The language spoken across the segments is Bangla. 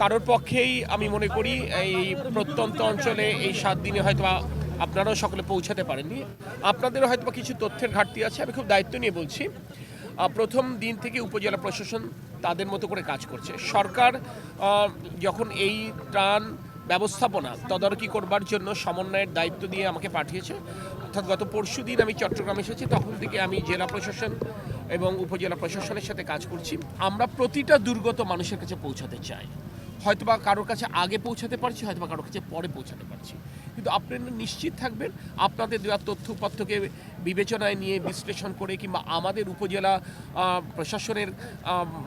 কারোর পক্ষেই আমি মনে করি এই প্রত্যন্ত অঞ্চলে এই 7 দিনে হয়তো আপনারাও সকলে পৌঁছাতে পারেননি। আপনাদেরও হয়তো কিছু তথ্যের ঘাটতি আছে। আমি খুব দায়িত্ব নিয়ে বলছি। প্রথম দিন থেকে উপজেলা প্রশাসন তাদের মতো করে কাজ করছে। সরকার যখন এই ত্রাণ ব্যবস্থাপনা তদারকি করবার জন্য সমন্বয়ের দায়িত্ব দিয়ে আমাকে পাঠিয়েছে, অর্থাৎ গত পরশুদিন আমি চট্টগ্রামে এসেছি, তখন থেকে আমি জেলা প্রশাসন এবং উপজেলা প্রশাসনের সাথে কাজ করছি। আমরা প্রতিটা দুর্গত মানুষের কাছে পৌঁছাতে চাই। হয়তোবা কারোর কাছে আগে পৌঁছাতে পারছি, হয়তোবা কারোর কাছে পরে পৌঁছাতে পারছি, কিন্তু আপনারা নিশ্চিত থাকবেন আপনাদের দেওয়া তথ্য উপাত্তকে বিবেচনায় নিয়ে বিশ্লেষণ করে কিংবা আমাদের উপজেলা প্রশাসনের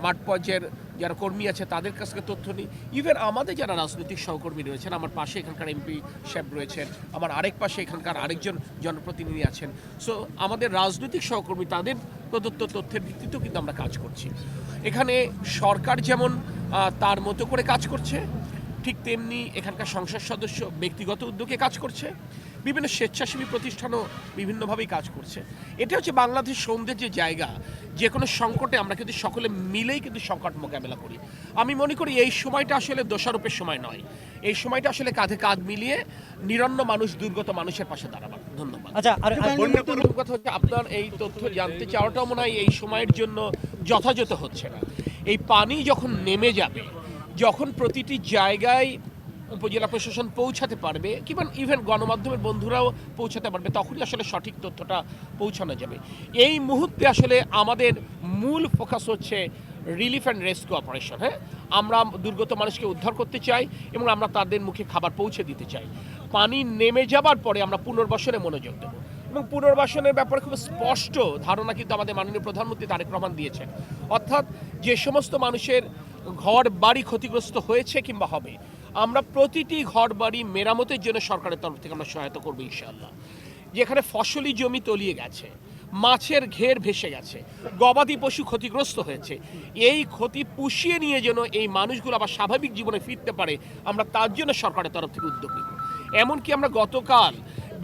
মাঠ পর্যায়ের যারা কর্মী আছে তাদের কাছ থেকে তথ্য নিই। ইভেন আমাদের যারা রাজনৈতিক সহকর্মী রয়েছেন, আমার পাশে এখানকার এমপি সাহেব রয়েছেন, আমার আরেক পাশে এখানকার আরেকজন জনপ্রতিনিধি আছেন। সো আমাদের রাজনৈতিক সহকর্মী তাদের প্রদত্ত তথ্যের ভিত্তিতেও কিন্তু আমরা কাজ করছি। এখানে সরকার যেমন তার মতো করে কাজ করছে, ঠিক তেমনি এখানকার সংসদ সদস্য ব্যক্তিগত উদ্যোগে কাজ করছে, বিভিন্ন স্বেচ্ছাসেবী প্রতিষ্ঠানও বিভিন্নভাবেই কাজ করছে। এটা হচ্ছে বাংলাদেশ সৌন্দর্যের জায়গা। যে কোনো সংকটে আমরা কিন্তু সকলে মিলেই কিন্তু সংকট মোকাবেলা করি। আমি মনে করি এই সময়টা আসলে দোষারোপের সময় নয়, এই সময়টা আসলে কাঁধে কাঁধ মিলিয়ে নিরন্ন মানুষ, দুর্গত মানুষের পাশে দাঁড়াবার। ধন্যবাদ। আচ্ছা, কথা হচ্ছে আপনার এই তথ্য জানতে চাওয়াটাও মনে হয় এই সময়ের জন্য যথাযথ হচ্ছে না। এই পানি যখন নেমে যাবে, যখন প্রতিটি জায়গায় উপজেলা প্রশাসন পৌঁছাতে পারবে কিংবা ইভেন গণমাধ্যমের বন্ধুরাও পৌঁছাতে পারবে, তখনই আসলে সঠিক তথ্যটা পৌঁছানো যাবে। এই মুহূর্তে আসলে আমাদের মূল ফোকাস হচ্ছে রিলিফ অ্যান্ড রেস্কিউ অপারেশন। হ্যাঁ, আমরা দুর্গত মানুষকে উদ্ধার করতে চাই এবং আমরা তাদের মুখে খাবার পৌঁছে দিতে চাই। পানি নেমে যাবার পরে আমরা পুনর্বাসনে মনোযোগ দেবো এবং পুনর্বাসনের ব্যাপারে খুব স্পষ্ট ধারণা কিন্তু আমাদের মাননীয় প্রধানমন্ত্রী তারেক রহমান দিয়েছেন। অর্থাৎ যে সমস্ত মানুষের ঘর বাড়ি ক্ষতিগ্রস্ত হয়েছে কিংবা হবে, আমরা প্রতিটি ঘর বাড়ি মেরামতের জন্য সরকারের তরফ থেকে আমরা সহায়তা করবো ইনশাআল্লাহ। যেখানে ফসলি জমি তলিয়ে গেছে, মাছের ঘের ভেসে গেছে, গবাদি পশু ক্ষতিগ্রস্ত হয়েছে, এই ক্ষতি পুষিয়ে নিয়ে যেন এই মানুষগুলো আবার স্বাভাবিক জীবনে ফিরতে পারে, আমরা তার জন্য সরকারের তরফ থেকে উদ্যোগ নিব। এমনকি আমরা গতকাল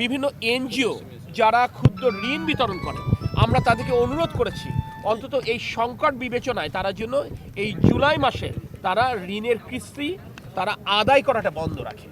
বিভিন্ন এনজিও যারা ক্ষুদ্র ঋণ বিতরণ করে, আমরা তাদেরকে অনুরোধ করেছি অন্তত এই সংকট বিবেচনায় তারা জন্য এই জুলাই মাসে তারা ঋণের কিস্তি তারা আদায় করাটা বন্ধ রাখে।